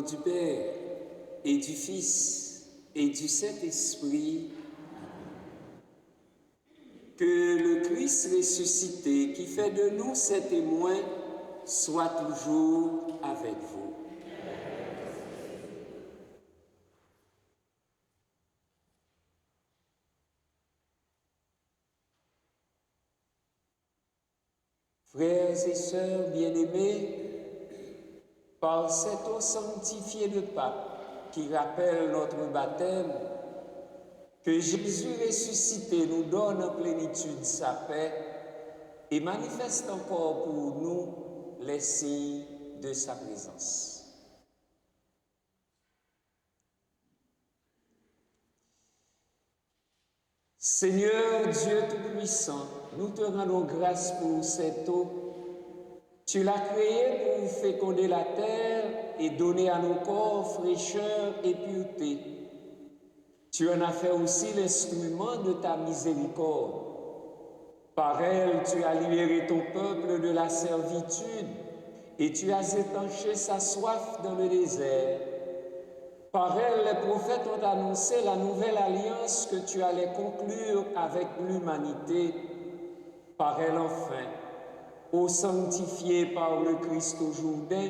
du Père et du Fils et du Saint-Esprit. Que le Christ ressuscité, qui fait de nous ses témoins, soit toujours avec vous. Frères et sœurs bien-aimés, par cette eau sanctifiée de Pâques qui rappelle notre baptême, que Jésus ressuscité nous donne en plénitude sa paix et manifeste encore pour nous les signes de sa présence. Seigneur Dieu Tout-Puissant, nous te rendons grâce pour cette eau. Tu l'as créée pour féconder la terre et donner à nos corps fraîcheur et pureté. Tu en as fait aussi l'instrument de ta miséricorde. Par elle, tu as libéré ton peuple de la servitude et tu as étanché sa soif dans le désert. Par elle, les prophètes ont annoncé la nouvelle alliance que tu allais conclure avec l'humanité. Par elle, enfin, ô sanctifié par le Christ au Jourdain,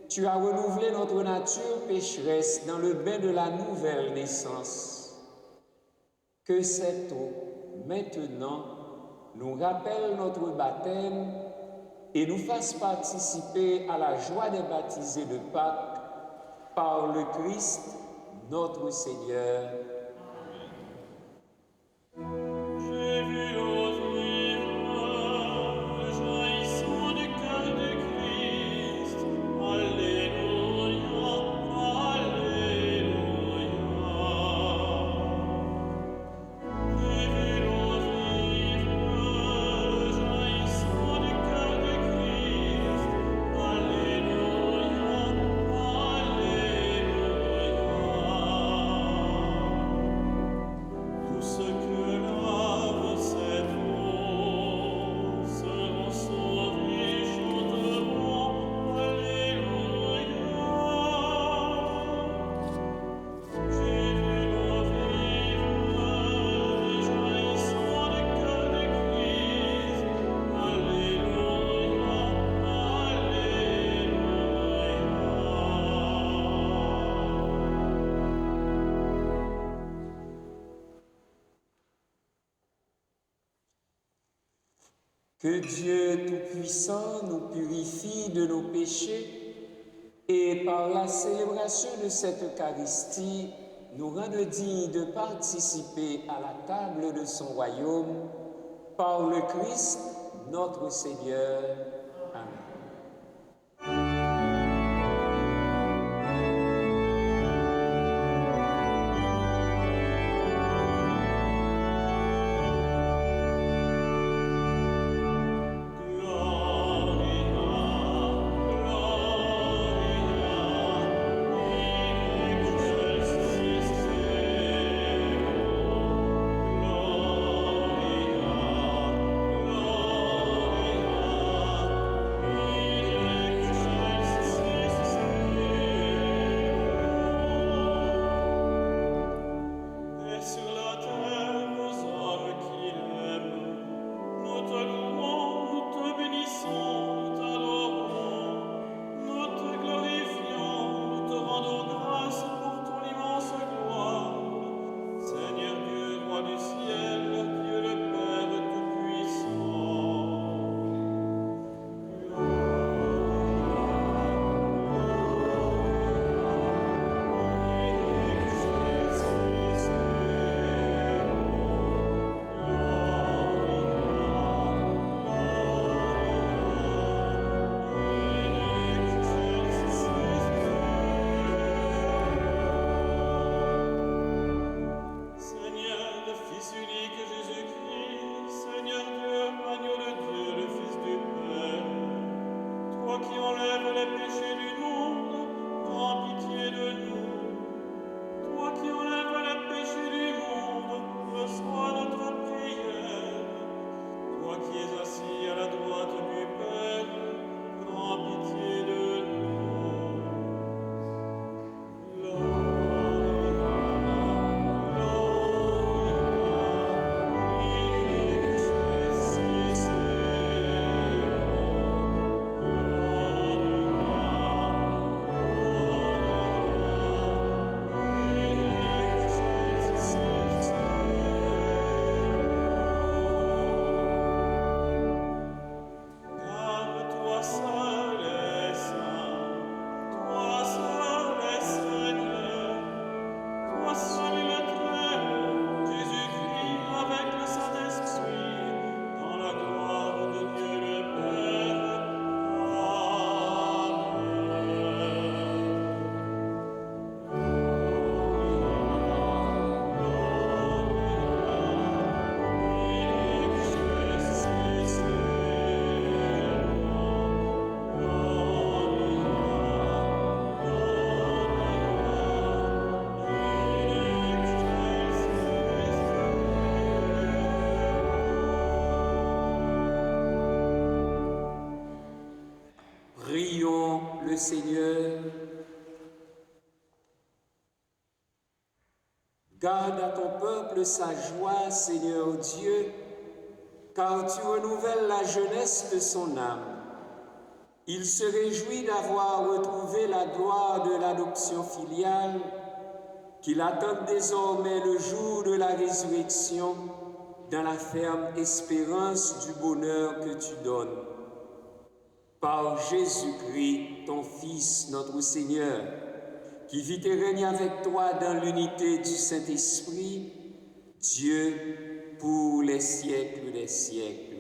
tu as renouvelé notre nature pécheresse dans le bain de la nouvelle naissance. Que cette eau, maintenant, nous rappelle notre baptême et nous fasse participer à la joie des baptisés de Pâques par le Christ, notre Seigneur. Que Dieu Tout-Puissant nous purifie de nos péchés et par la célébration de cette Eucharistie, nous rende dignes de participer à la table de son royaume par le Christ, notre Seigneur. Amen. Garde à ton peuple sa joie, Seigneur Dieu, car tu renouvelles la jeunesse de son âme. Il se réjouit d'avoir retrouvé la gloire de l'adoption filiale, qu'il attend désormais le jour de la résurrection dans la ferme espérance du bonheur que tu donnes. Par Jésus-Christ, ton Fils, notre Seigneur, qui vit et règne avec toi dans l'unité du Saint-Esprit, Dieu pour les siècles des siècles.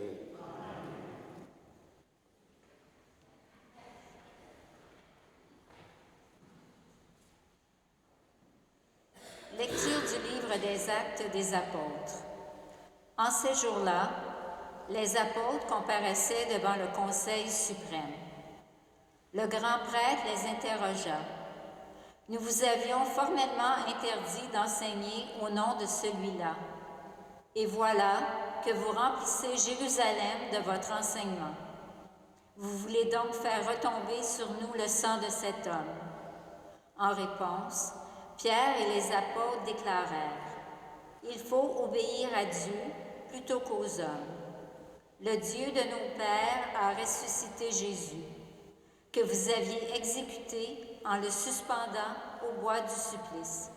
Lecture du livre des Actes des Apôtres. En ces jours-là, les apôtres comparaissaient devant le Conseil suprême. Le grand prêtre les interrogea. « Nous vous avions formellement interdit d'enseigner au nom de celui-là. Et voilà que vous remplissez Jérusalem de votre enseignement. Vous voulez donc faire retomber sur nous le sang de cet homme. » En réponse, Pierre et les apôtres déclarèrent « Il faut obéir à Dieu plutôt qu'aux hommes. Le Dieu de nos pères a ressuscité Jésus, que vous aviez exécuté en le suspendant au bois du supplice.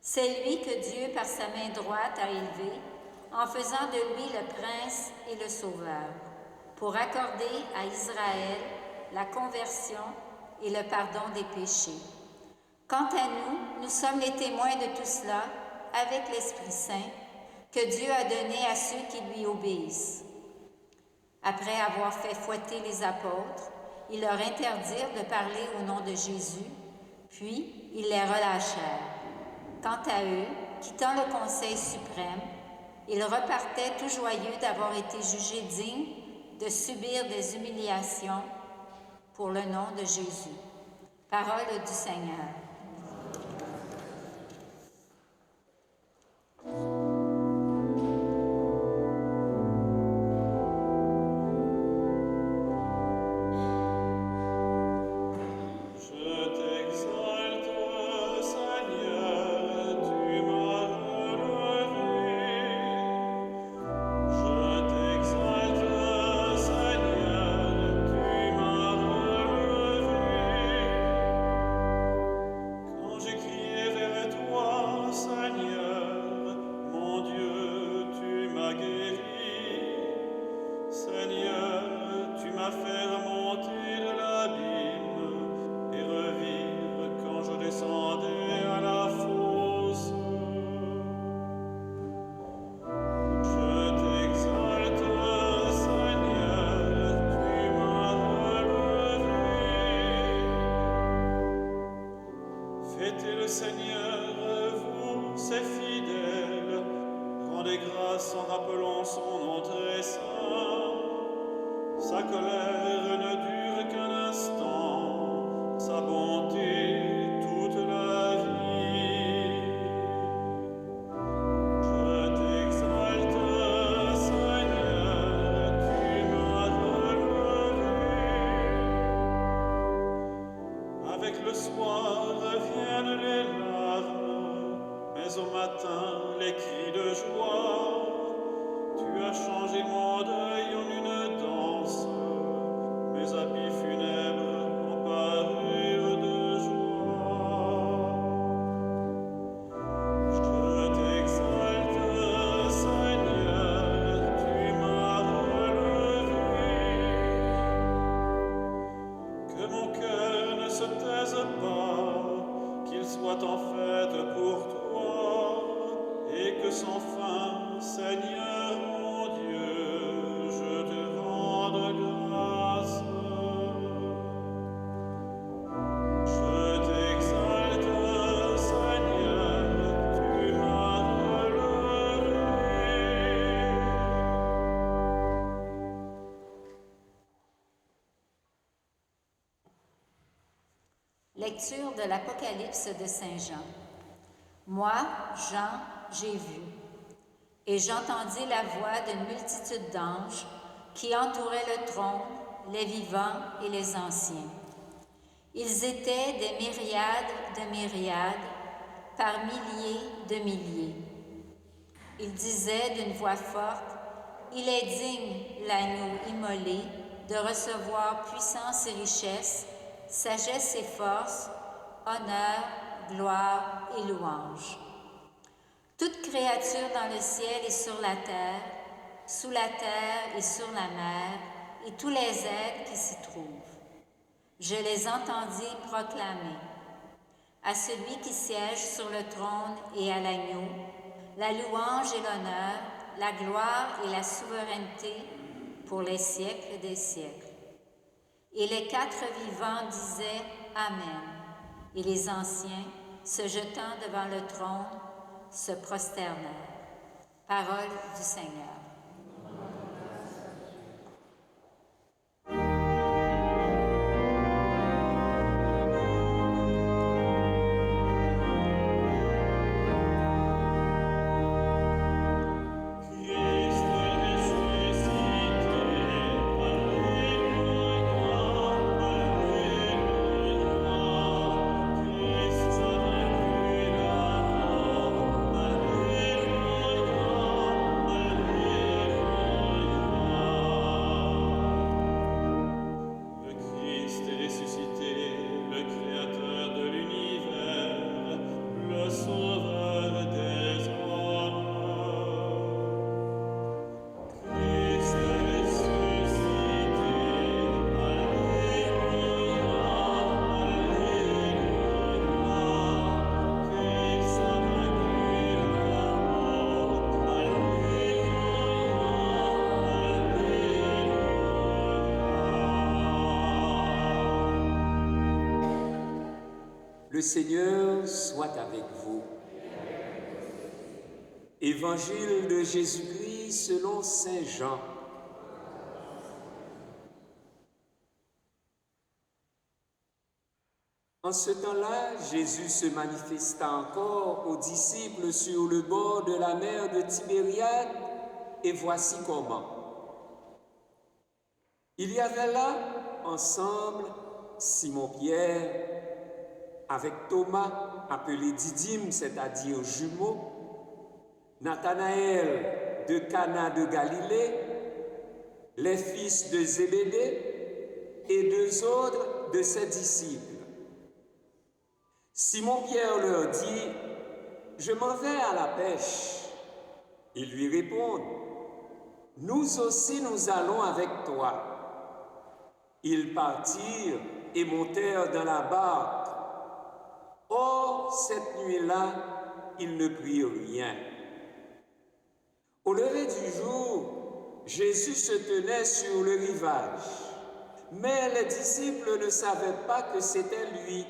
C'est lui que Dieu, par sa main droite, a élevé, en faisant de lui le prince et le sauveur, pour accorder à Israël la conversion et le pardon des péchés. Quant à nous, nous sommes les témoins de tout cela, avec l'Esprit Saint, que Dieu a donné à ceux qui lui obéissent. » Après avoir fait fouetter les apôtres, ils leur interdirent de parler au nom de Jésus, puis ils les relâchèrent. Quant à eux, quittant le Conseil suprême, ils repartaient tout joyeux d'avoir été jugés dignes de subir des humiliations pour le nom de Jésus. Parole du Seigneur. Lecture de l'Apocalypse de Saint Jean. Moi, Jean, j'ai vu, et j'entendis la voix d'une multitude d'anges qui entouraient le trône, les vivants et les anciens. Ils étaient des myriades de myriades, par milliers de milliers. Il disait d'une voix forte, « Il est digne, l'agneau immolé, de recevoir puissance et richesse, sagesse et force, honneur, gloire et louange. » Toute créature dans le ciel et sur la terre, sous la terre et sur la mer, et tous les êtres qui s'y trouvent. Je les entendis proclamer. À celui qui siège sur le trône et à l'agneau, la louange et l'honneur, la gloire et la souveraineté pour les siècles des siècles. Et les quatre vivants disaient Amen. Et les anciens, se jetant devant le trône, se prosternèrent. Parole du Seigneur. Le Seigneur soit avec vous. Évangile de Jésus-Christ selon saint Jean. En ce temps-là, Jésus se manifesta encore aux disciples sur le bord de la mer de Tibériade, et voici comment. Il y avait là, ensemble, Simon-Pierre, avec Thomas, appelé Didyme, c'est-à-dire jumeau, Nathanaël de Cana de Galilée, les fils de Zébédée et deux autres de ses disciples. Simon-Pierre leur dit, « Je m'en vais à la pêche. » Ils lui répondent, « Nous aussi nous allons avec toi. » Ils partirent et montèrent dans la barque. Or, cette nuit-là, ils ne prirent rien. Au lever du jour, Jésus se tenait sur le rivage, mais les disciples ne savaient pas que c'était lui.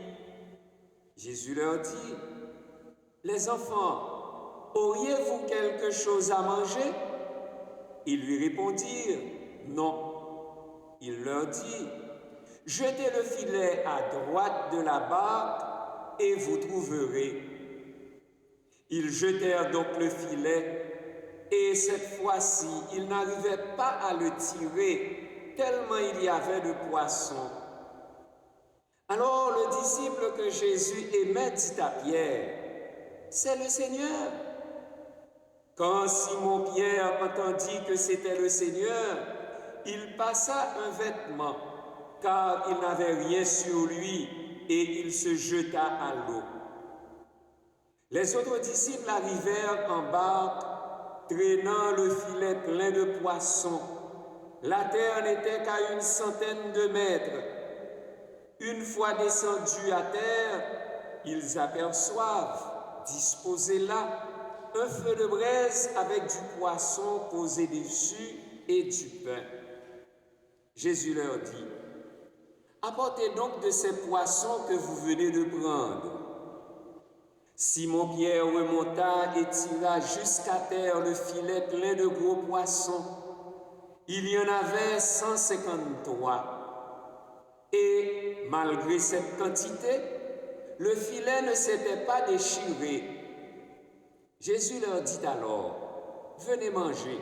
Jésus leur dit, « Les enfants, auriez-vous quelque chose à manger ?» Ils lui répondirent, « Non. » Il leur dit, « Jetez le filet à droite de la barque et vous trouverez. » Ils jetèrent donc le filet, et cette fois-ci, ils n'arrivaient pas à le tirer, tellement il y avait de poissons. Alors le disciple que Jésus aimait dit à Pierre, « C'est le Seigneur. » Quand Simon-Pierre entendit que c'était le Seigneur, il passa un vêtement, car il n'avait rien sur lui, et il se jeta à l'eau. Les autres disciples arrivèrent en barque, traînant le filet plein de poissons. La terre n'était qu'à 100 de mètres. Une fois descendus à terre, ils aperçoivent, disposé là, un feu de braise avec du poisson posé dessus et du pain. Jésus leur dit, « Apportez donc de ces poissons que vous venez de prendre. » Simon-Pierre remonta et tira jusqu'à terre le filet plein de gros poissons. Il y en avait 153. Et malgré cette quantité, le filet ne s'était pas déchiré. Jésus leur dit alors, « Venez manger. »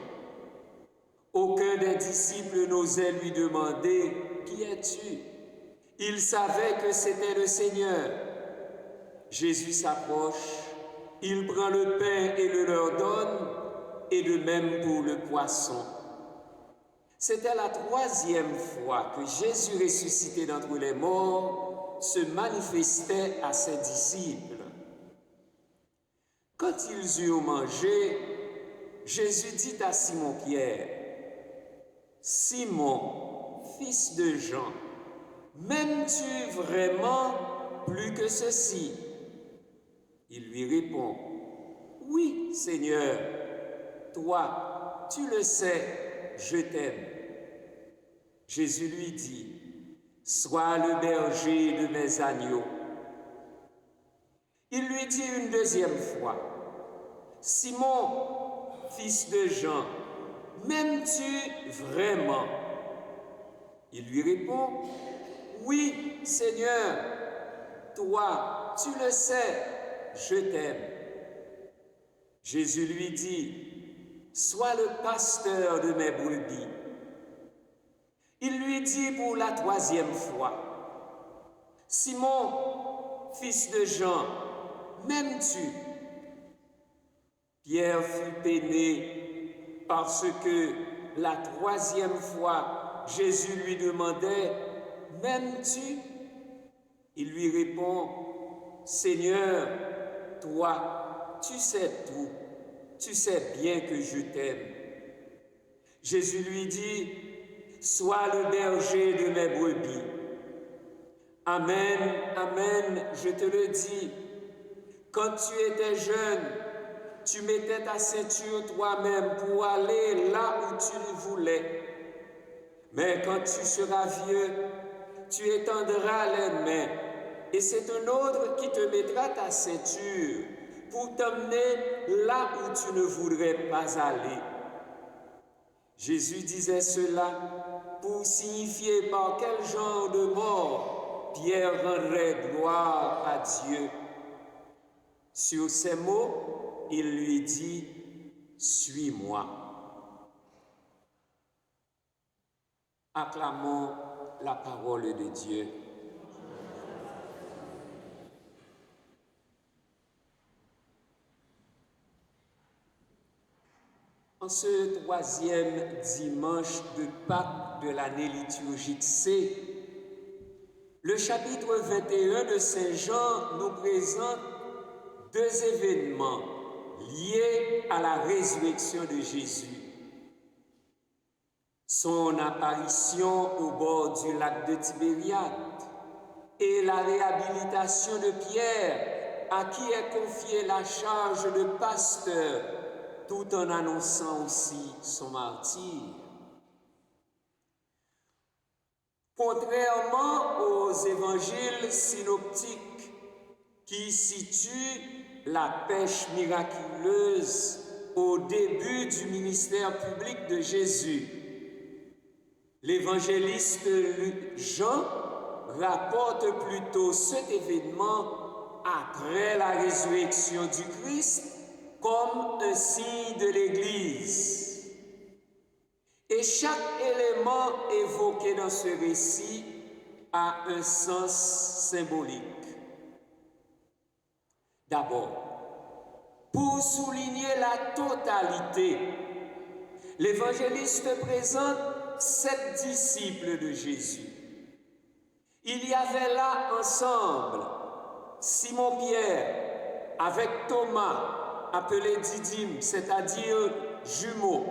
Aucun des disciples n'osait lui demander, « Qui es-tu » Il savait que c'était le Seigneur. Jésus s'approche, Il prend le pain et le leur donne, et de même pour le poisson. C'était la troisième fois que Jésus ressuscité d'entre les morts se manifestait à ses disciples. Quand ils eurent mangé, Jésus dit à Simon-Pierre, « Simon, fils de Jean, m'aimes-tu vraiment plus que ceci ?» Il lui répond, « Oui, Seigneur, toi, tu le sais, je t'aime. » Jésus lui dit, « Sois le berger de mes agneaux. » Il lui dit une deuxième fois, « Simon, fils de Jean, m'aimes-tu vraiment ?» Il lui répond, « Oui, Seigneur, toi, tu le sais, je t'aime. » Jésus lui dit, « Sois le pasteur de mes brebis. » Il lui dit pour la troisième fois, « Simon, fils de Jean, m'aimes-tu » Pierre fut peiné parce que la troisième fois, Jésus lui demandait, « M'aimes-tu » Il lui répond, « Seigneur, toi, tu sais tout, tu sais bien que je t'aime. » Jésus lui dit, « Sois le berger de mes brebis. Amen, amen, je te le dis, quand tu étais jeune, tu mettais ta ceinture toi-même pour aller là où tu le voulais. Mais quand tu seras vieux, tu étendras les mains et c'est un autre qui te mettra ta ceinture pour t'emmener là où tu ne voudrais pas aller. » Jésus disait cela pour signifier par quel genre de mort Pierre rendrait gloire à Dieu. Sur ces mots, il lui dit, « Suis-moi. » Acclamons la parole de Dieu. En ce troisième dimanche de Pâques de l'année liturgique C, le chapitre 21 de Saint Jean nous présente deux événements liés à la résurrection de Jésus. Son apparition au bord du lac de Tibériade et la réhabilitation de Pierre, à qui est confiée la charge de pasteur, tout en annonçant aussi son martyre. Contrairement aux évangiles synoptiques qui situent la pêche miraculeuse au début du ministère public de Jésus, l'évangéliste Jean rapporte plutôt cet événement après la résurrection du Christ comme un signe de l'Église. Et chaque élément évoqué dans ce récit a un sens symbolique. D'abord, pour souligner la totalité, l'évangéliste présente 7 disciples de Jésus. Il y avait là ensemble Simon-Pierre avec Thomas, appelé Didyme, c'est-à-dire jumeau,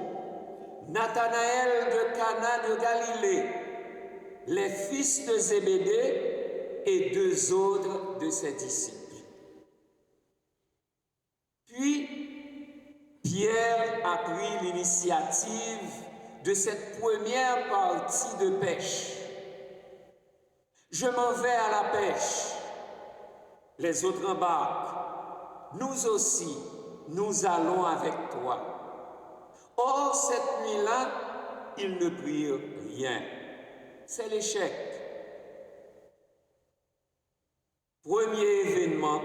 Nathanaël de Cana de Galilée, les fils de Zébédée et 2 autres de ses disciples. Puis, Pierre a pris l'initiative de cette première partie de pêche. Je m'en vais à la pêche. Les autres embarquent. Nous aussi, nous allons avec toi. Or, cette nuit-là, ils ne prirent rien. C'est l'échec. Premier événement,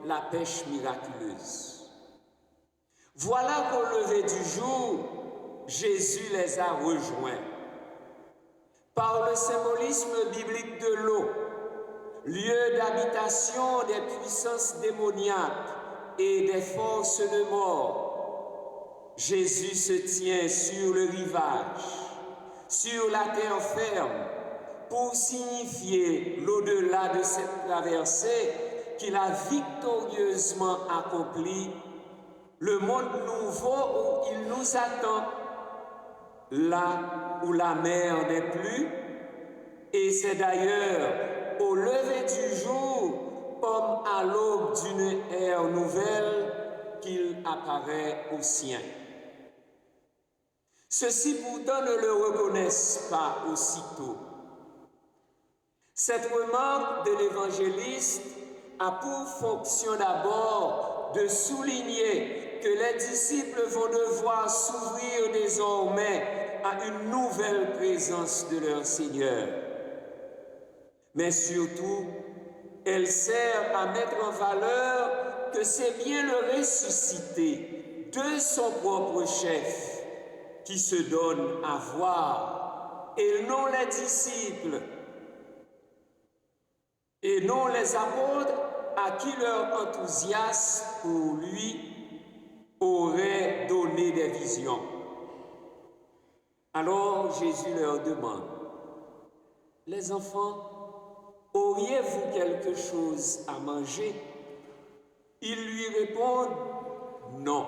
la pêche miraculeuse. Voilà qu'au lever du jour, Jésus les a rejoints. Par le symbolisme biblique de l'eau, lieu d'habitation des puissances démoniaques et des forces de mort, Jésus se tient sur le rivage, sur la terre ferme, pour signifier l'au-delà de cette traversée qu'il a victorieusement accomplie, le monde nouveau où il nous attend, là où la mer n'est plus, et c'est d'ailleurs au lever du jour, comme à l'aube d'une ère nouvelle, qu'il apparaît aux siens. Ceux-ci pourtant ne le reconnaissent pas aussitôt. Cette remarque de l'évangéliste a pour fonction d'abord de souligner que les disciples vont devoir s'ouvrir désormais à une nouvelle présence de leur Seigneur. Mais surtout, elle sert à mettre en valeur que c'est bien le ressuscité de son propre chef qui se donne à voir, et non les disciples, et non les apôtres à qui leur enthousiasme pour lui aurait donné des visions. Alors Jésus leur demande, « Les enfants, auriez-vous quelque chose à manger ?» Ils lui répondent, « Non. »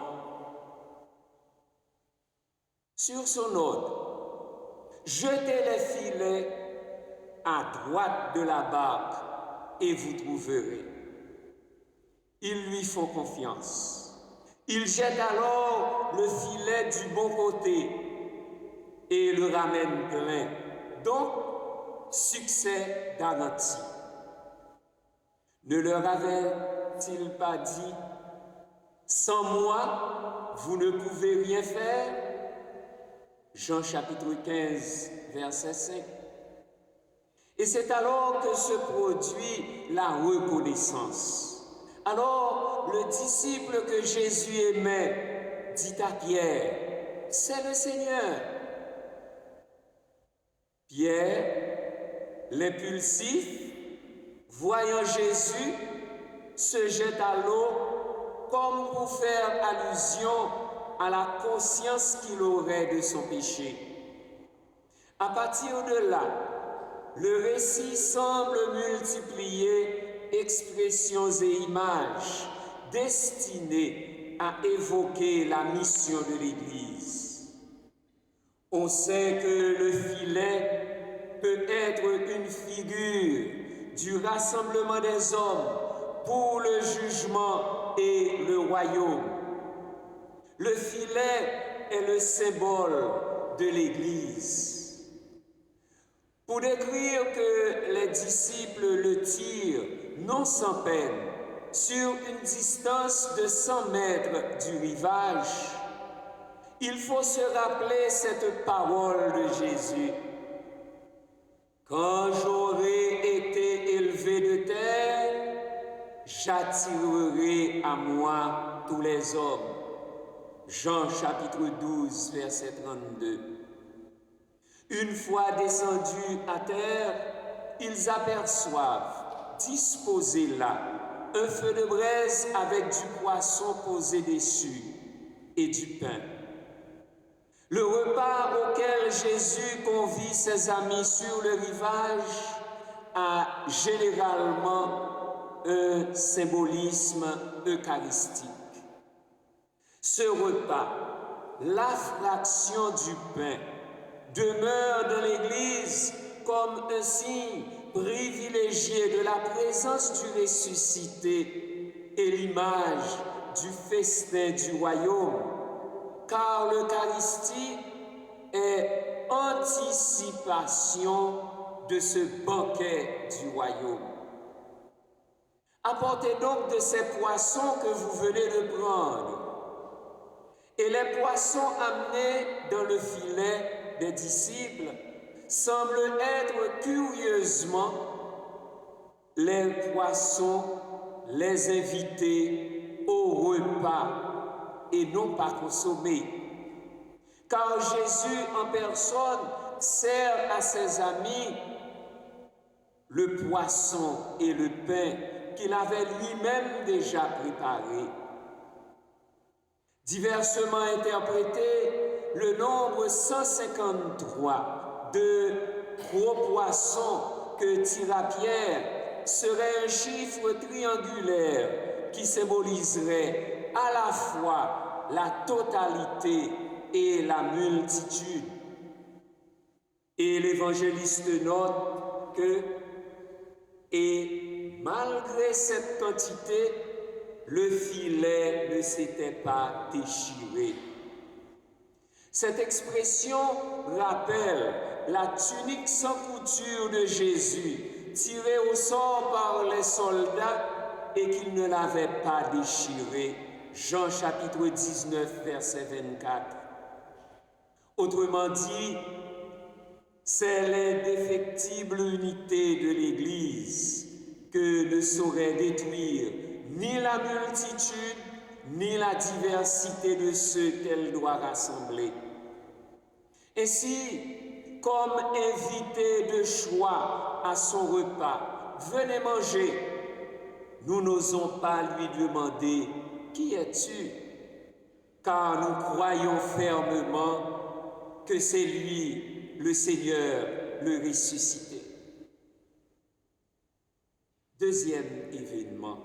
Sur son ordre, jetez les filets à droite de la barque et vous trouverez. Ils lui font confiance. Ils jettent alors le filet du bon côté et le ramènent plein. Donc, succès garanti. Ne leur avait-il pas dit, sans moi, vous ne pouvez rien faire? Jean chapitre 15, verset 5. Et c'est alors que se produit la reconnaissance. Alors, le disciple que Jésus aimait dit à Pierre, « C'est le Seigneur. » Pierre, l'impulsif, voyant Jésus, se jette à l'eau comme pour faire allusion à la conscience qu'il aurait de son péché. À partir de là, le récit semble multiplier expressions et images destinées à évoquer la mission de l'Église. On sait que le filet peut être une figure du rassemblement des hommes pour le jugement et le royaume. Le filet est le symbole de l'Église. Pour décrire que les disciples le tirent, non sans peine, sur une distance de 100 mètres du rivage, il faut se rappeler cette parole de Jésus. « Quand j'aurai été élevé de terre, j'attirerai à moi tous les hommes. » Jean chapitre 12, verset 32. Une fois descendus à terre, ils aperçoivent, disposé là, un feu de braise avec du poisson posé dessus et du pain. Le repas auquel Jésus convie ses amis sur le rivage a généralement un symbolisme eucharistique. Ce repas, la fraction du pain, demeure dans l'Église comme un signe privilégié de la présence du ressuscité et l'image du festin du royaume, car l'Eucharistie est anticipation de ce banquet du royaume. Apportez donc de ces poissons que vous venez de prendre. Et les poissons amenés dans le filet des disciples semblent être curieusement les poissons, les invités au repas et non pas consommés. Car Jésus en personne sert à ses amis le poisson et le pain qu'il avait lui-même déjà préparé Diversement interprété, le nombre 153 de gros poissons que tira Pierre serait un chiffre triangulaire qui symboliserait à la fois la totalité et la multitude. Et l'évangéliste note que, et malgré cette quantité, le filet ne s'était pas déchiré. Cette expression rappelle la tunique sans couture de Jésus, tirée au sort par les soldats et qu'il ne l'avait pas déchirée. Jean chapitre 19, verset 24. Autrement dit, c'est l'indéfectible unité de l'Église que ne saurait détruire ni la multitude, ni la diversité de ceux qu'elle doit rassembler. Ainsi, comme invité de choix à son repas, venez manger, nous n'osons pas lui demander « Qui es-tu ?» car nous croyons fermement que c'est lui, le Seigneur, le ressuscité. Deuxième événement,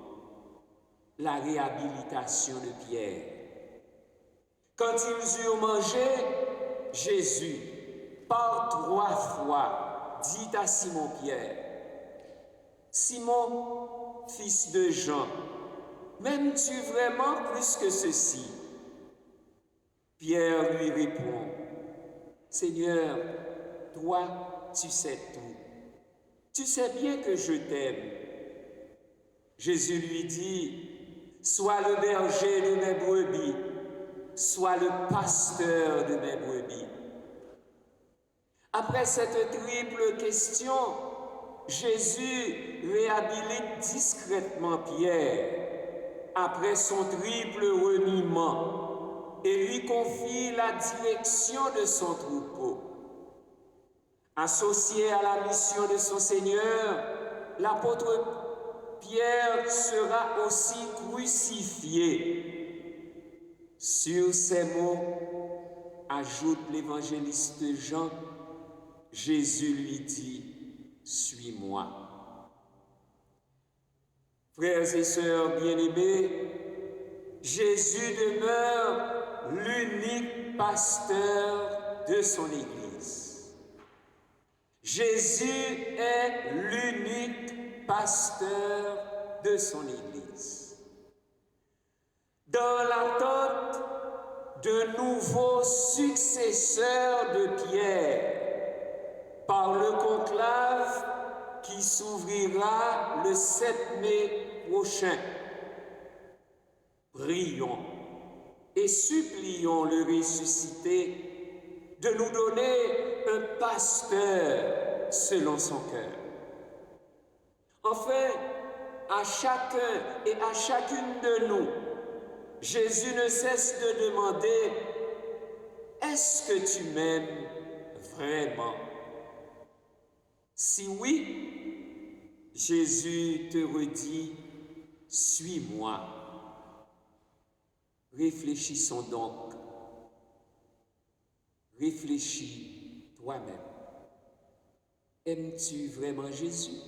la réhabilitation de Pierre. Quand ils eurent mangé, Jésus, par 3 fois, dit à Simon-Pierre, « Simon, fils de Jean, m'aimes-tu vraiment plus que ceci ?» Pierre lui répond, « Seigneur, toi, tu sais tout. Tu sais bien que je t'aime. » Jésus lui dit, « Sois le berger de mes brebis, sois le pasteur de mes brebis. » Après cette triple question, Jésus réhabilite discrètement Pierre après son triple reniement et lui confie la direction de son troupeau. Associé à la mission de son Seigneur, l'apôtre Pierre sera aussi crucifié. Sur ces mots, ajoute l'évangéliste Jean, Jésus lui dit, « Suis-moi. » Frères et sœurs bien-aimés, Jésus demeure l'unique pasteur de son Église. Jésus est l'unique pasteur de son Église. Dans l'attente de nouveaux successeurs de Pierre, par le conclave qui s'ouvrira le 7 mai prochain, prions et supplions le ressuscité de nous donner un pasteur selon son cœur. Enfin, à chacun et à chacune de nous, Jésus ne cesse de demander « Est-ce que tu m'aimes vraiment ?» Si oui, Jésus te redit « Suis-moi ». Réfléchissons donc. Réfléchis toi-même. Aimes-tu vraiment Jésus?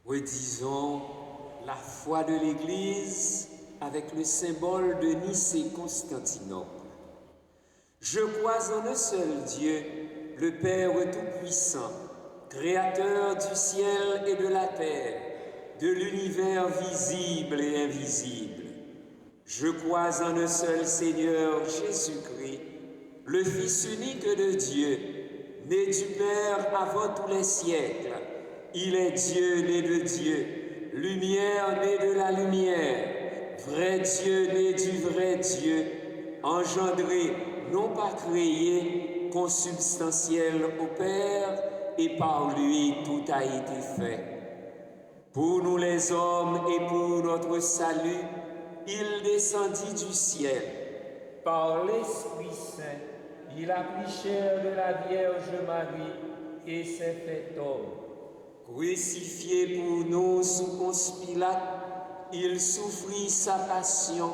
Redisons la foi de l'Église avec le symbole de Nicée-Constantinople. Je crois en un seul Dieu, le Père Tout-Puissant, Créateur du ciel et de la terre, de l'univers visible et invisible. Je crois en un seul Seigneur Jésus-Christ, le Fils unique de Dieu, né du Père avant tous les siècles. Il est Dieu né de Dieu, lumière née de la lumière, vrai Dieu né du vrai Dieu, engendré, non pas créé, consubstantiel au Père, et par lui tout a été fait. Pour nous les hommes et pour notre salut, il descendit du ciel. Par l'Esprit Saint, il a pris chair de la Vierge Marie et s'est fait homme. Crucifié pour nous sous Ponce Pilate, il souffrit sa passion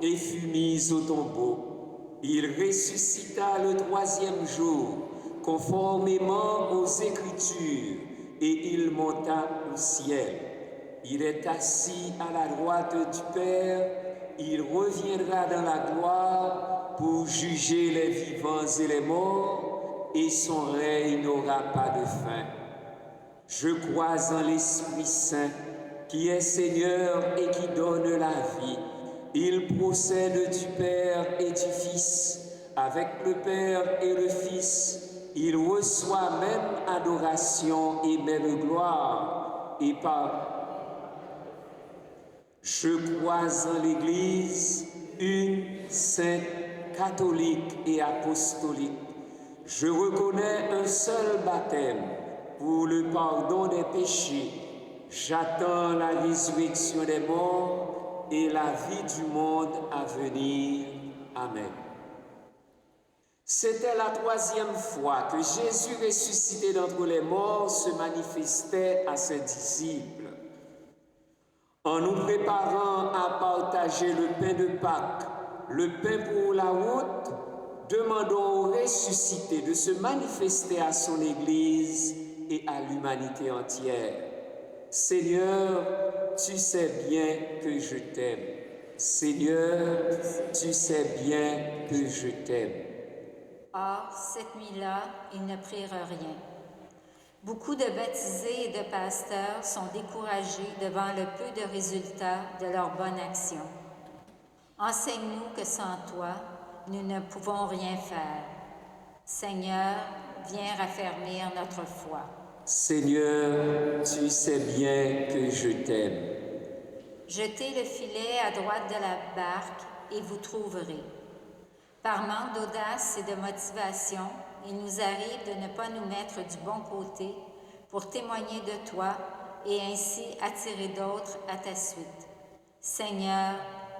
et fut mis au tombeau. Il ressuscita le troisième jour, conformément aux Écritures, et il monta au ciel. Il est assis à la droite du Père, il reviendra dans la gloire pour juger les vivants et les morts, et son règne n'aura pas de fin. Je crois en l'Esprit Saint, qui est Seigneur et qui donne la vie. Il procède du Père et du Fils. Avec le Père et le Fils, il reçoit même adoration et même gloire. Et par Je crois en l'Église, une, sainte, catholique et apostolique. Je reconnais un seul baptême pour le pardon des péchés. J'attends la résurrection des morts et la vie du monde à venir. Amen. C'était la troisième fois que Jésus ressuscité d'entre les morts se manifestait à ses disciples. En nous préparant à partager le pain de Pâques, le pain pour la route, demandons au ressuscité de se manifester à son Église et à l'humanité entière. Seigneur, tu sais bien que je t'aime. Seigneur, tu sais bien que je t'aime. Or, cette nuit-là, ils ne prirent rien. Beaucoup de baptisés et de pasteurs sont découragés devant le peu de résultats de leur bonne action. Enseigne-nous que sans toi, nous ne pouvons rien faire. Seigneur, viens raffermir notre foi. Seigneur, tu sais bien que je t'aime. Jetez le filet à droite de la barque et vous trouverez. Par manque d'audace et de motivation, il nous arrive de ne pas nous mettre du bon côté pour témoigner de toi et ainsi attirer d'autres à ta suite. Seigneur,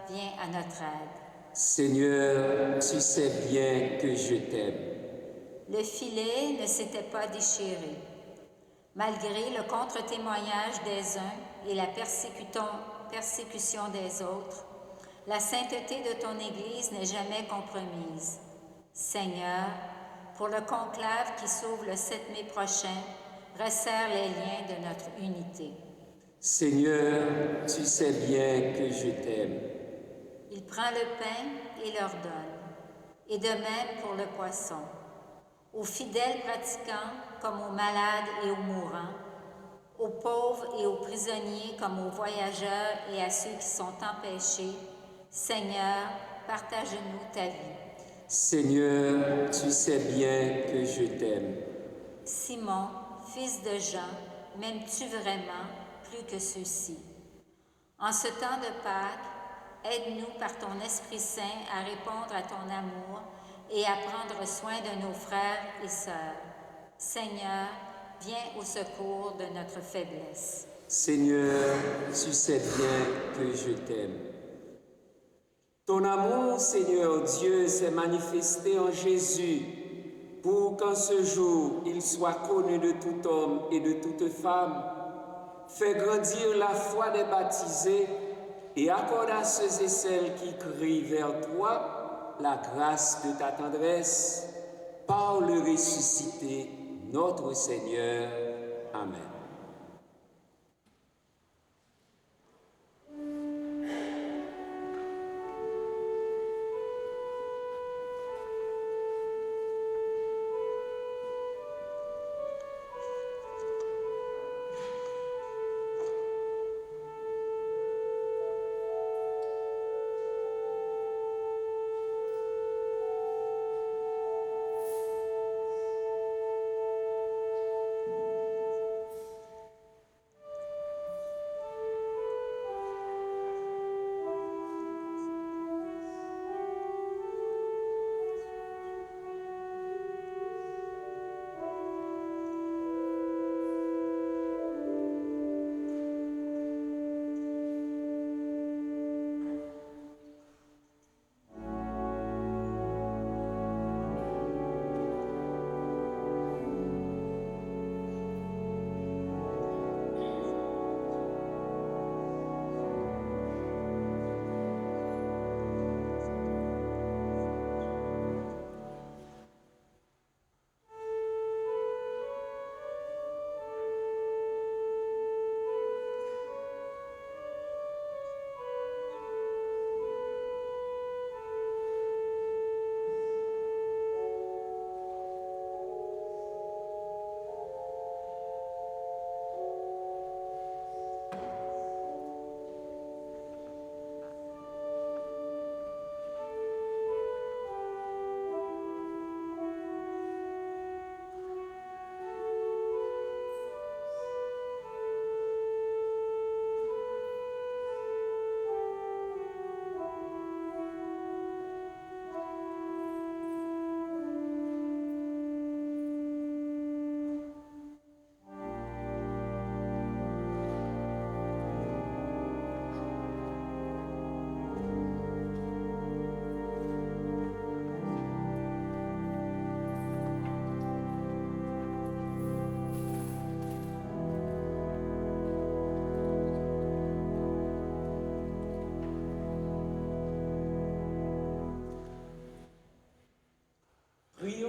viens à notre aide. Seigneur, tu sais bien que je t'aime. Le filet ne s'était pas déchiré. Malgré le contre-témoignage des uns et la persécution des autres, la sainteté de ton Église n'est jamais compromise. Seigneur, pour le conclave qui s'ouvre le 7 mai prochain, resserre les liens de notre unité. Seigneur, tu sais bien que je t'aime. Il prend le pain et leur donne, et de même pour le poisson. Aux fidèles pratiquants comme aux malades et aux mourants, aux pauvres et aux prisonniers comme aux voyageurs et à ceux qui sont empêchés, Seigneur, partage-nous ta vie. Seigneur, tu sais bien que je t'aime. Simon, fils de Jean, m'aimes-tu vraiment plus que ceux-ci? En ce temps de Pâques, aide-nous par ton Esprit Saint à répondre à ton amour et à prendre soin de nos frères et sœurs. Seigneur, viens au secours de notre faiblesse. Seigneur, tu sais bien que je t'aime. Ton amour, Seigneur Dieu, s'est manifesté en Jésus pour qu'en ce jour, il soit connu de tout homme et de toute femme. Fais grandir la foi des baptisés et accorde à ceux et celles qui crient vers toi la grâce de ta tendresse par le ressuscité, notre Seigneur. Amen.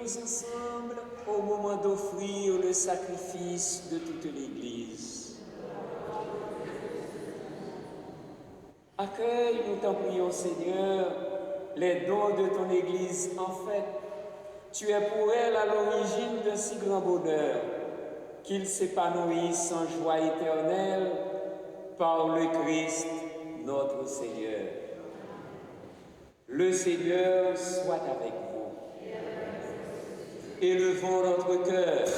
Prions ensemble au moment d'offrir le sacrifice de toute l'Église. Accueille, nous t'en prions Seigneur, les dons de ton Église en fait. Tu es pour elle à l'origine d'un si grand bonheur qu'il s'épanouisse en joie éternelle par le Christ notre Seigneur. Le Seigneur soit avec vous. Élevons notre cœur.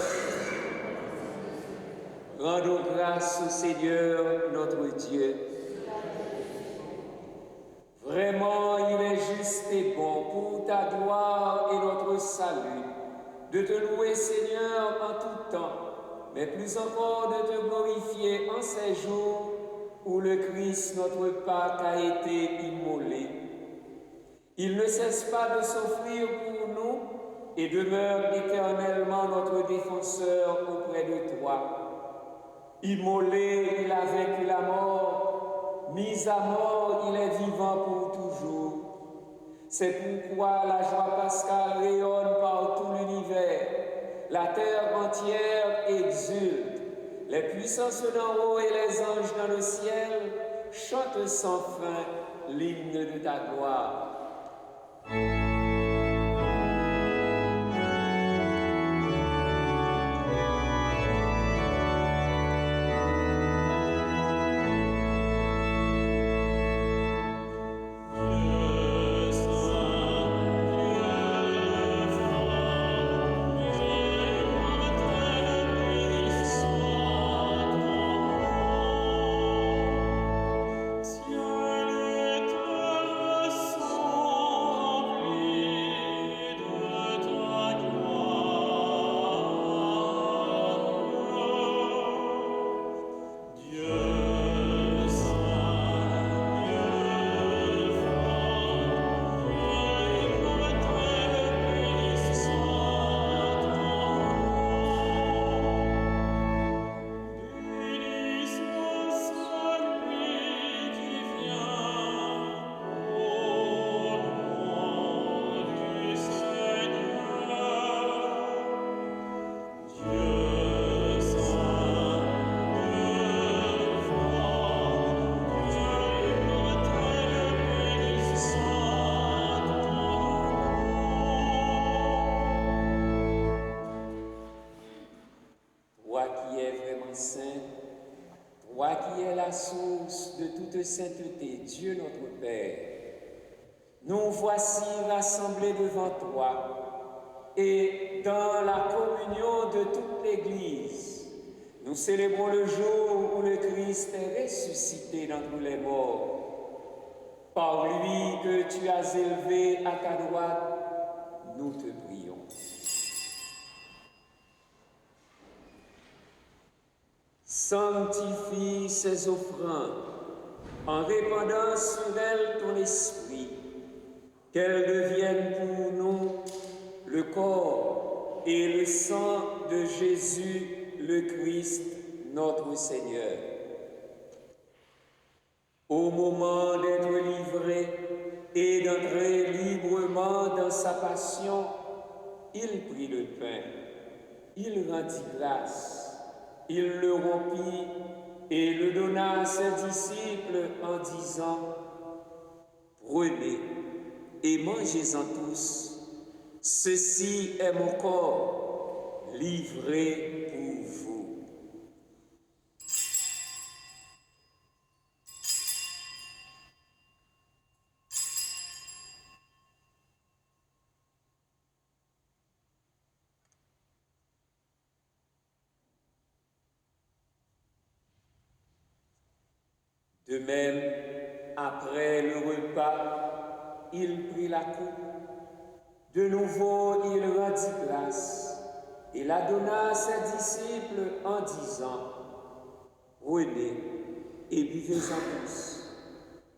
Rendons grâce au Seigneur notre Dieu. Vraiment, il est juste et bon pour ta gloire et notre salut de te louer, Seigneur, en tout temps, mais plus encore de te glorifier en ces jours où le Christ, notre Pâque, a été immolé. Il ne cesse pas de s'offrir pour nous et demeure éternellement notre défenseur auprès de toi. Immolé, il a vaincu la mort, mis à mort, il est vivant pour toujours. C'est pourquoi la joie pascale rayonne par tout l'univers. La terre entière exulte. Les puissances d'en haut et les anges dans le ciel chantent sans fin l'hymne de ta gloire. Toi qui es la source de toute sainteté, Dieu notre Père, nous voici rassemblés devant toi et dans la communion de toute l'Église, nous célébrons le jour où le Christ est ressuscité d'entre les morts. Par lui que tu as élevé à ta droite, nous te prions. Sanctifie ces offrandes en répandant sur elles ton esprit, qu'elles deviennent pour nous le corps et le sang de Jésus le Christ, notre Seigneur. Au moment d'être livré et d'entrer librement dans sa passion, il prit le pain, il rendit grâce. Il le rompit et le donna à ses disciples en disant « Prenez et mangez-en tous, ceci est mon corps livré pour vous. » De même, après le repas, il prit la coupe. De nouveau, il rendit grâce et la donna à ses disciples en disant « Prenez et buvez-en tous,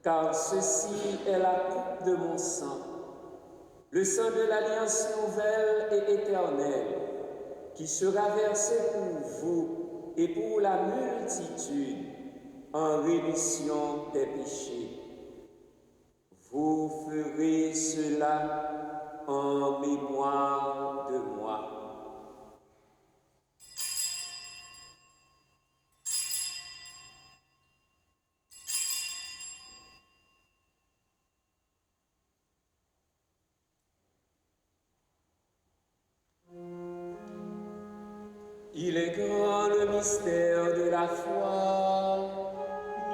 car ceci est la coupe de mon sang, le sang de l'alliance nouvelle et éternelle, qui sera versé pour vous et pour la multitude en rémission des péchés. Vous ferez cela en mémoire de moi. Il est grand le mystère de la foi.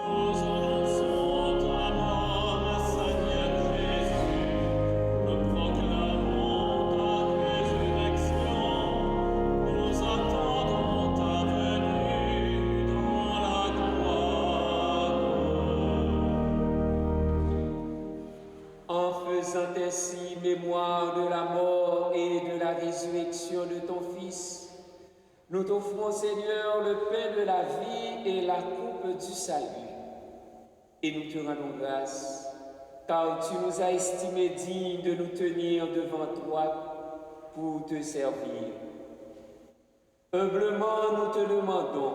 Nous annonçons ta mort, Seigneur Jésus. Nous proclamons ta résurrection. Nous attendons ta venue dans la gloire. En faisant ainsi mémoire de la mort et de la résurrection de ton Fils, nous t'offrons, Seigneur, le pain de la vie et la coupe du salut. Et nous te rendons grâce, car tu nous as estimés dignes de nous tenir devant toi pour te servir. Humblement, nous te demandons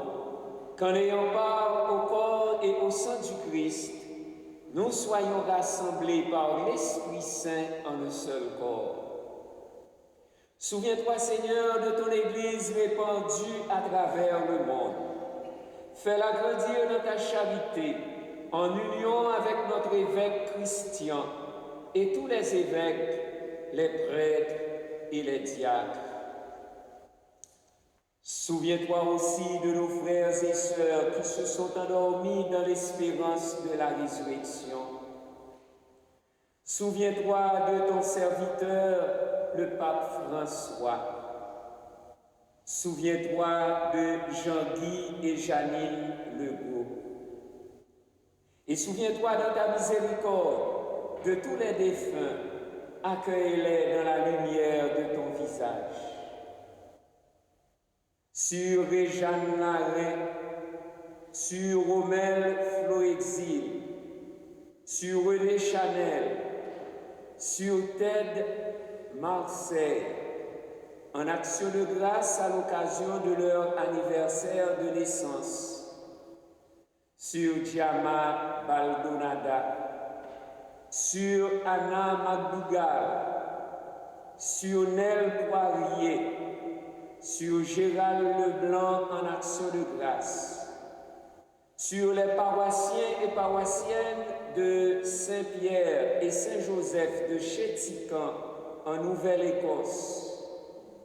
qu'en ayant part au corps et au sang du Christ, nous soyons rassemblés par l'Esprit Saint en un seul corps. Souviens-toi, Seigneur, de ton Église répandue à travers le monde. Fais-la grandir dans ta charité, en union avec notre évêque Christian et tous les évêques, les prêtres et les diacres. Souviens-toi aussi de nos frères et sœurs qui se sont endormis dans l'espérance de la résurrection. Souviens-toi de ton serviteur, le pape François. Souviens-toi de Jean-Guy et Janine Legault. Et souviens-toi dans ta miséricorde de tous les défunts, accueille-les dans la lumière de ton visage. Sur Réjeanne Larin, sur Romel Floexil, sur René Chanel, sur Ted Marseille, en action de grâce à l'occasion de leur anniversaire de naissance, sur Diama Baldonada, sur Anna Magdougal, sur Nel Poirier, sur Gérald Leblanc en action de grâce, sur les paroissiens et paroissiennes de Saint-Pierre et Saint-Joseph de Chétican en Nouvelle-Écosse,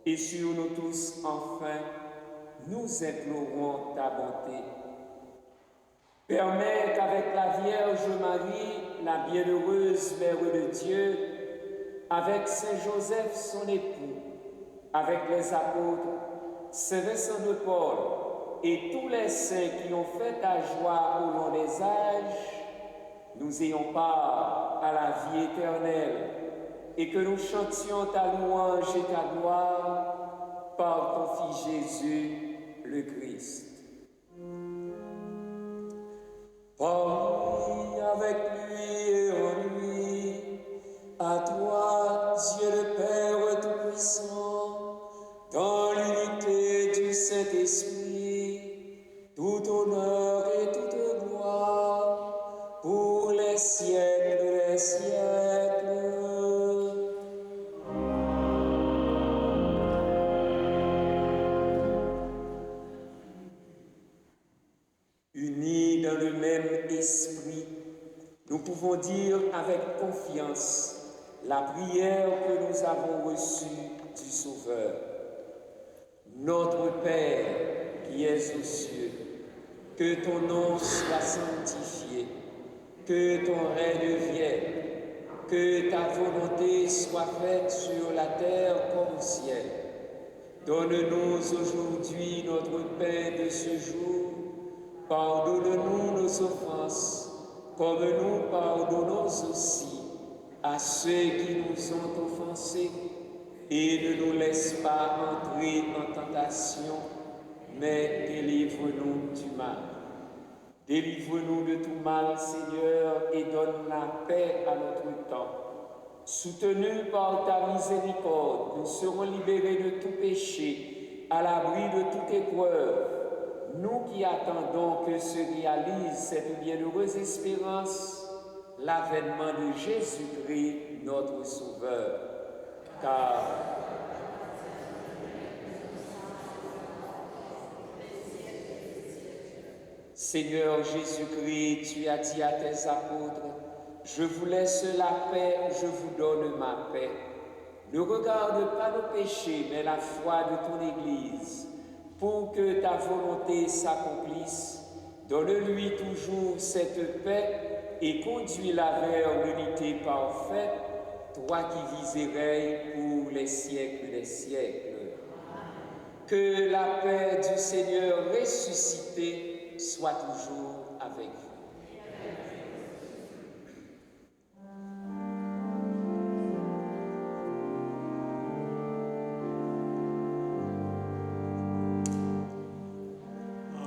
et sur nous tous, enfin, nous implorons ta bonté. Permets qu'avec la Vierge Marie, la bienheureuse Mère de Dieu, avec Saint-Joseph son époux, avec les apôtres, Saint Vincent de Paul et tous les saints qui ont fait ta joie au long des âges, nous ayons part à la vie éternelle et que nous chantions ta louange et ta gloire par ton Fils Jésus, le Christ. Par lui, avec lui et en lui, à toi, Dieu le Père Tout-Puissant, dans l'unité du Saint-Esprit, tout honneur et toute gloire, pour les siècles des siècles. Unis dans le même esprit, nous pouvons dire avec confiance la prière que nous avons reçue du Sauveur. Notre Père qui es aux cieux, que ton nom soit sanctifié, que ton règne vienne, que ta volonté soit faite sur la terre comme au ciel. Donne-nous aujourd'hui notre pain de ce jour. Pardonne-nous nos offenses, comme nous pardonnons aussi à ceux qui nous ont offensés. Et ne nous laisse pas entrer en tentation, mais délivre-nous du mal. Délivre-nous de tout mal, Seigneur, et donne la paix à notre temps. Soutenus par ta miséricorde, nous serons libérés de tout péché, à l'abri de toute épreuve. Nous qui attendons que se réalise cette bienheureuse espérance, l'avènement de Jésus-Christ, notre Sauveur. car Seigneur Jésus-Christ, tu as dit à tes apôtres, je vous laisse la paix, je vous donne ma paix. Ne regarde pas nos péchés, mais la foi de ton Église, pour que ta volonté s'accomplisse. Donne-lui toujours cette paix et conduis-la vers l'unité parfaite, toi qui vis et règnes pour les siècles des siècles. Que la paix du Seigneur ressuscité soit toujours avec vous.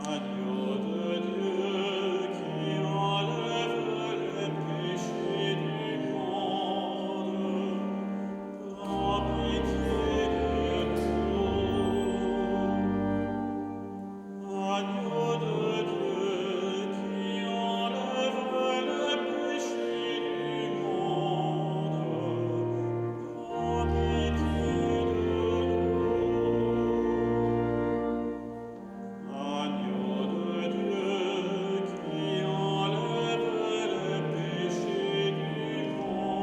Agneau de Dieu qui enlève le péché du monde, prends pitié de nous. Agneau de Dieu qui enlève le péché du monde, prends pitié de nous. Agneau de Dieu qui enlève le péché du monde,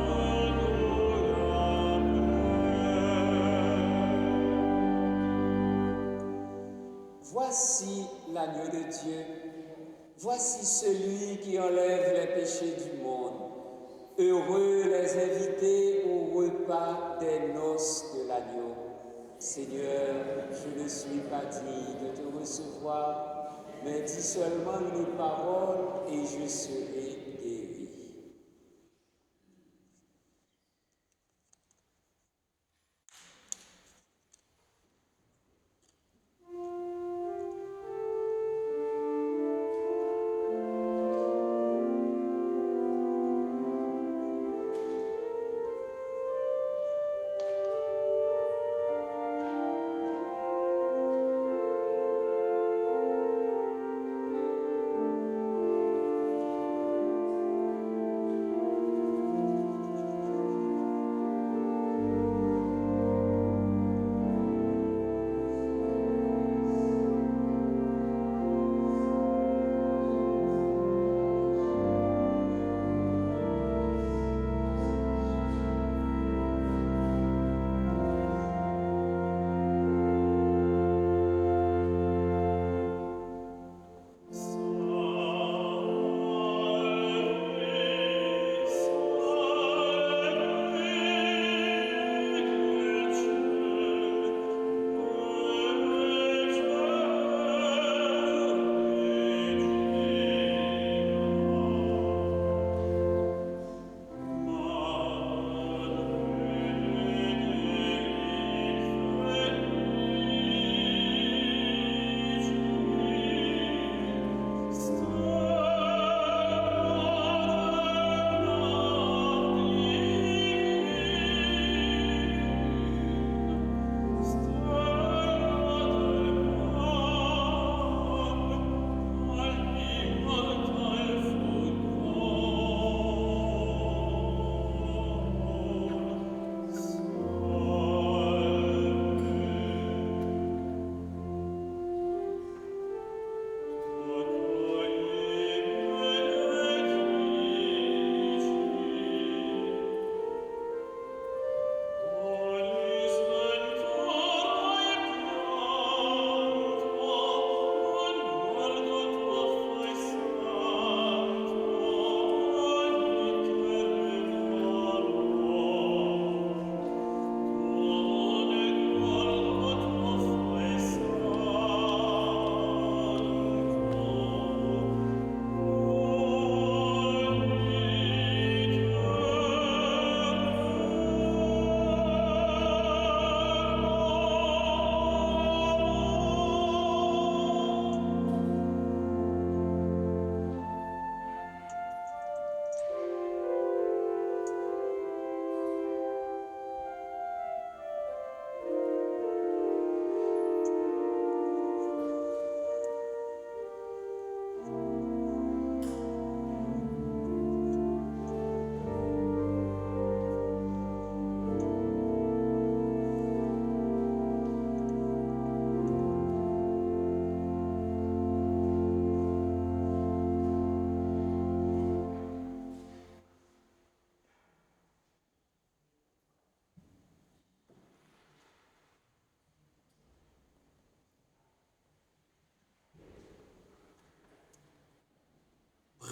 donne-nous la paix. Voici l'agneau de Dieu, voici celui qui enlève les péchés du monde. Heureux les invités au repas des noces de l'agneau. Seigneur, je ne suis pas digne de te recevoir, mais dis seulement une parole et je serai guéri.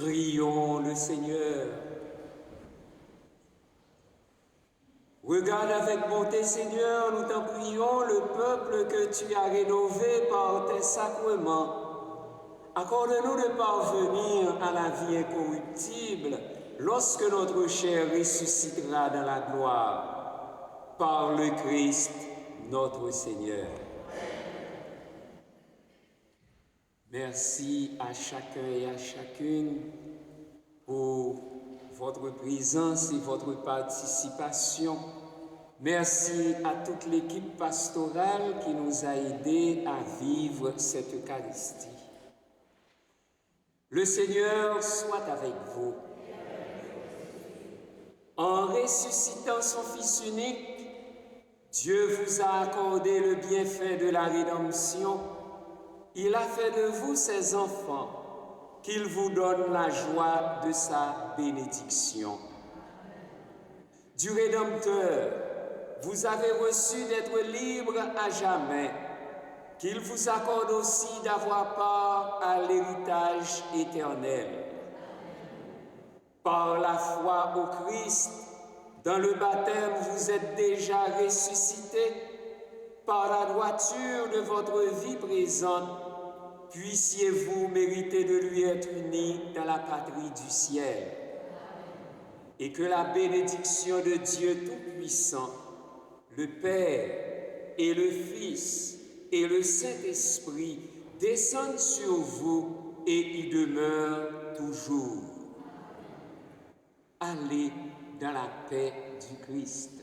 Prions le Seigneur. Regarde avec bonté, Seigneur, nous t'en prions, le peuple que tu as rénové par tes sacrements. Accorde-nous de parvenir à la vie incorruptible lorsque notre chair ressuscitera dans la gloire. Par le Christ, notre Seigneur. Merci à chacun et à chacune pour votre présence et votre participation. Merci à toute l'équipe pastorale qui nous a aidés à vivre cette Eucharistie. Le Seigneur soit avec vous. En ressuscitant son Fils unique, Dieu vous a accordé le bienfait de la rédemption. Il a fait de vous ses enfants, qu'il vous donne la joie de sa bénédiction. Du Rédempteur, vous avez reçu d'être libre à jamais, qu'il vous accorde aussi d'avoir part à l'héritage éternel. Par la foi au Christ, dans le baptême, vous êtes déjà ressuscités. Par la droiture de votre vie présente, puissiez-vous mériter de lui être unis dans la patrie du ciel. Et que la bénédiction de Dieu Tout-Puissant, le Père et le Fils et le Saint-Esprit descendent sur vous et y demeurent toujours. Allez dans la paix du Christ.